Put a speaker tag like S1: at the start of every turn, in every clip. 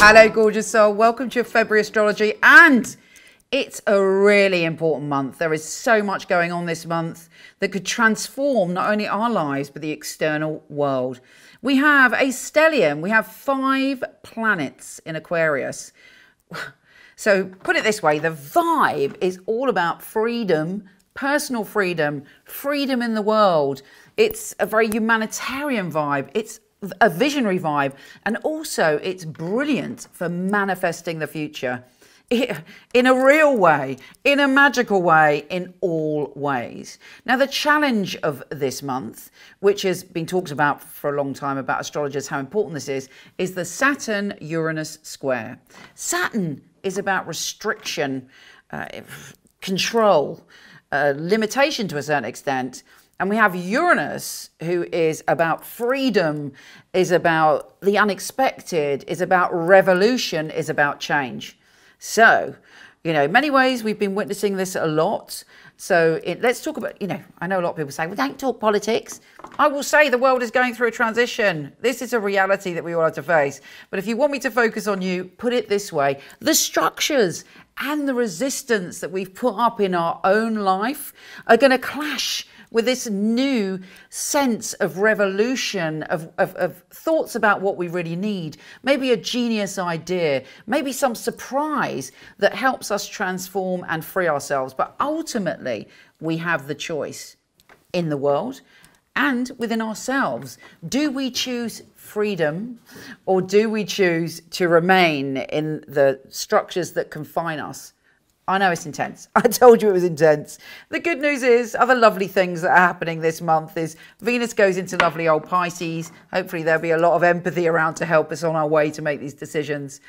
S1: Hello, gorgeous soul. Welcome to your February astrology. And it's a really important month. There is so much going on this month that could transform not only our lives, but the external world. We have a stellium. We have 5 planets in Aquarius. So put it this way, the vibe is all about freedom, personal freedom, freedom in the world. It's a very humanitarian vibe. It's a visionary vibe. And also it's brilliant for manifesting the future in a real way, in a magical way, in all ways. Now, the challenge of this month, which has been talked about for a long time about astrologers, how important this is the Saturn Uranus square. Saturn is about restriction, control, limitation to a certain extent. And we have Uranus, who is about freedom, is about the unexpected, is about revolution, is about change. So, you know, in many ways, we've been witnessing this a lot. So let's talk about, you know, I know a lot of people say, well, don't talk politics. I will say the world is going through a transition. This is a reality that we all have to face. But if you want me to focus on you, put it this way. The structures and the resistance that we've put up in our own life are going to clash with this new sense of revolution, of thoughts about what we really need, maybe a genius idea, maybe some surprise that helps us transform and free ourselves. But ultimately, we have the choice in the world and within ourselves. Do we choose freedom, or do we choose to remain in the structures that confine us? I know it's intense. I told you it was intense. The good news is other lovely things that are happening this month is Venus goes into lovely old Pisces. Hopefully there'll be a lot of empathy around to help us on our way to make these decisions.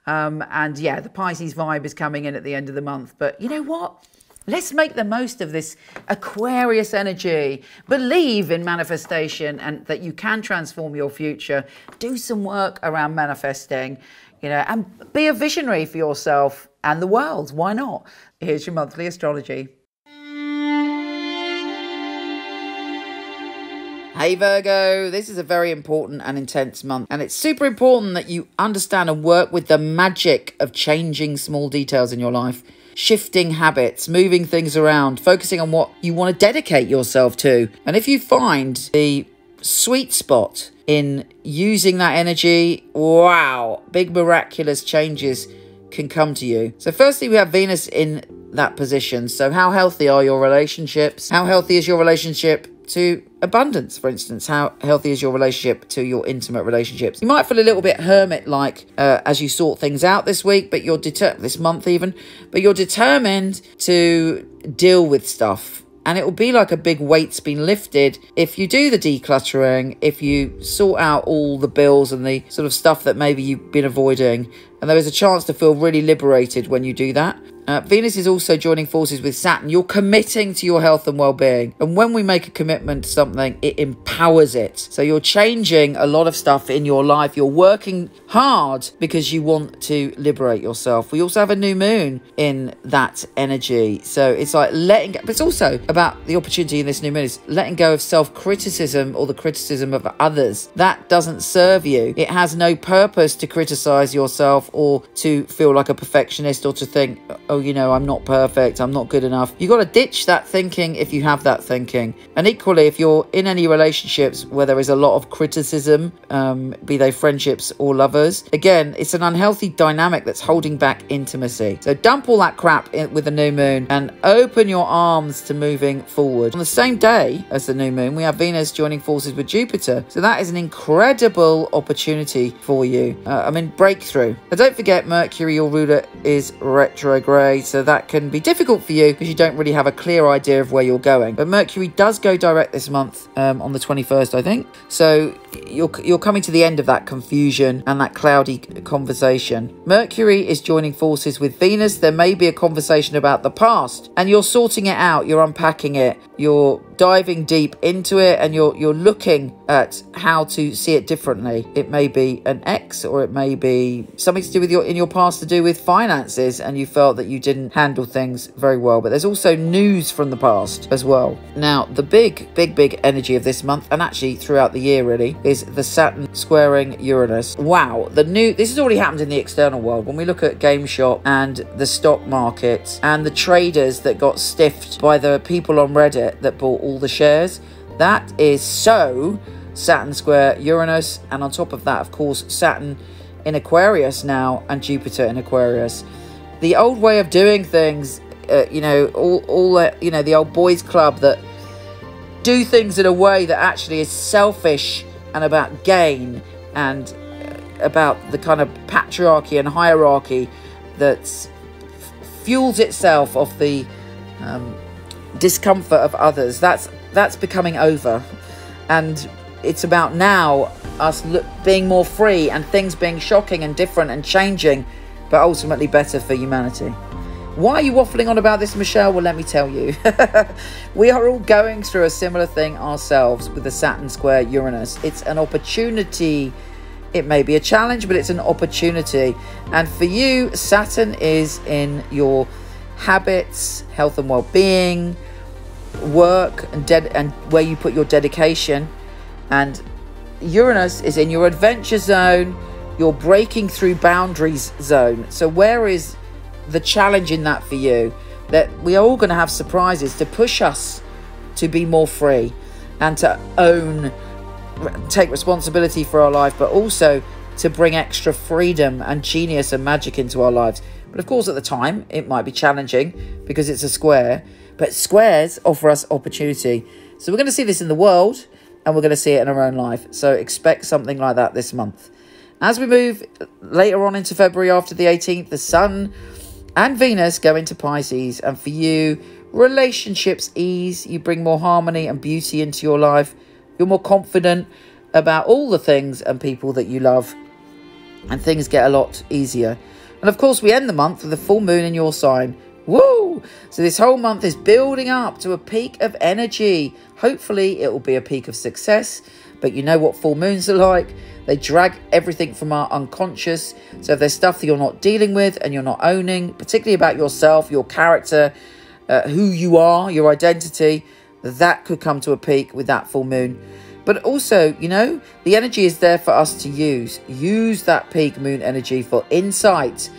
S1: And yeah, the Pisces vibe is coming in at the end of the month. But you know what? Let's make the most of this Aquarius energy. Believe in manifestation and that you can transform your future. Do some work around manifesting, you know, and be a visionary for yourself and the world. Why not? Here's your monthly astrology. Hey Virgo, this is a very important and intense month, and it's super important that you understand and work with the magic of changing small details in your life, shifting habits, moving things around, focusing on what you want to dedicate yourself to. And if you find the sweet spot in using that energy, wow, big miraculous changes can come to you. So firstly, we have Venus in that position. So how healthy are your relationships? How healthy is your relationship to abundance, for instance? How healthy is your relationship to your intimate relationships? You might feel a little bit hermit-like as you sort things out this week, but you're this month even, but you're determined to deal with stuff. And it will be like a big weight's been lifted if you do the decluttering, if you sort out all the bills and the sort of stuff that maybe you've been avoiding. And there is a chance to feel really liberated when you do that. Venus is also joining forces with Saturn. You're committing to your health and well-being. And when we make a commitment to something, it empowers it. So you're changing a lot of stuff in your life. You're working hard because you want to liberate yourself. We also have a new moon in that energy. So it's like letting go. But it's also about the opportunity in this new moon is letting go of self-criticism or the criticism of others. That doesn't serve you. It has no purpose to criticize yourself or to feel like a perfectionist or to think, oh, you know, I'm not perfect, I'm not good enough. You've got to ditch that thinking if you have that thinking. And equally, if you're in any relationships where there is a lot of criticism, be they friendships or lovers, again, it's an unhealthy dynamic that's holding back intimacy. So dump all that crap with the new moon and open your arms to moving forward. On the same day as the new moon, we have Venus joining forces with Jupiter. So that is an incredible opportunity for you. Breakthrough. But don't forget, Mercury, your ruler, is retrograde. So that can be difficult for you because you don't really have a clear idea of where you're going. But Mercury does go direct this month on the 21st, I think. So you're coming to the end of that confusion and that cloudy conversation. Mercury is joining forces with Venus. There may be a conversation about the past and you're sorting it out. You're unpacking it. You're diving deep into it and you're looking at how to see it differently. It may be an ex, or it may be something to do with in your past to do with finances, and you felt that you didn't handle things very well. But there's also news from the past as well. Now, the big energy of this month, and actually throughout the year really, is the Saturn squaring Uranus. Wow, this has already happened in the external world. When we look at GameStop and the stock market and the traders that got stiffed by the people on Reddit that bought all the shares, that is so Saturn square Uranus. And on top of that, of course, Saturn in Aquarius now and Jupiter in Aquarius. The old way of doing things, the old boys club that do things in a way that actually is selfish and about gain and about the kind of patriarchy and hierarchy that fuels itself off the discomfort of others. That's becoming over, and it's about now us being more free and things being shocking and different and changing, but ultimately better for humanity. Why are you waffling on about this, Michelle? Well, let me tell you. We are all going through a similar thing ourselves with the Saturn square Uranus. It's an opportunity. It may be a challenge, but it's an opportunity. And for you, Saturn is in your habits, health and well-being, work, and where you put your dedication. And Uranus is in your adventure zone, your breaking through boundaries zone. So where is the challenge in that for you? That we are all going to have surprises to push us to be more free and to take responsibility for our life, but also to bring extra freedom and genius and magic into our lives. But of course, at the time, it might be challenging because it's a square, but squares offer us opportunity. So we're going to see this in the world, and we're going to see it in our own life. So expect something like that this month. As we move later on into February after the 18th, the Sun and Venus go into Pisces. And for you, relationships ease. You bring more harmony and beauty into your life. You're more confident about all the things and people that you love. And things get a lot easier. And of course, we end the month with a full moon in your sign. Woo! So this whole month is building up to a peak of energy. Hopefully, it will be a peak of success. But you know what full moons are like. They drag everything from our unconscious. So if there's stuff that you're not dealing with and you're not owning, particularly about yourself, your character, who you are, your identity, that could come to a peak with that full moon. But also, the energy is there for us to use. Use that peak moon energy for insight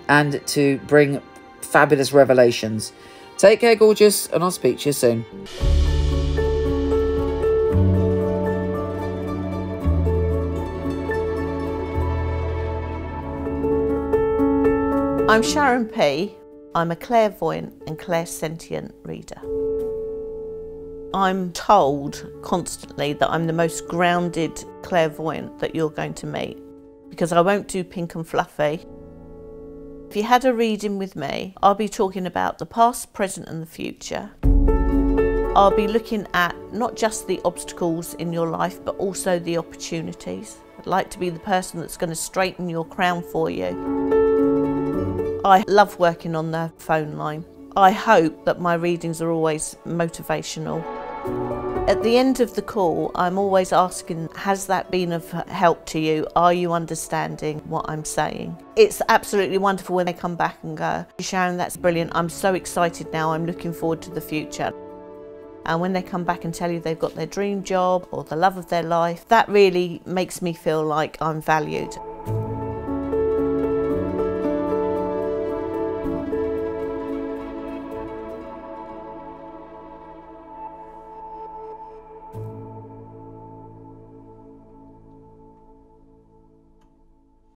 S1: and to bring fabulous revelations. Take care, gorgeous, and I'll speak to you soon.
S2: I'm Sharon P. I'm a clairvoyant and clairsentient reader. I'm told constantly that I'm the most grounded clairvoyant that you're going to meet because I won't do pink and fluffy. If you had a reading with me, I'll be talking about the past, present and the future. I'll be looking at not just the obstacles in your life, but also the opportunities. I'd like to be the person that's going to straighten your crown for you. I love working on the phone line. I hope that my readings are always motivational. At the end of the call, I'm always asking, has that been of help to you? Are you understanding what I'm saying? It's absolutely wonderful when they come back and go, Sharon, that's brilliant. I'm so excited now. I'm looking forward to the future. And when they come back and tell you they've got their dream job or the love of their life, that really makes me feel like I'm valued.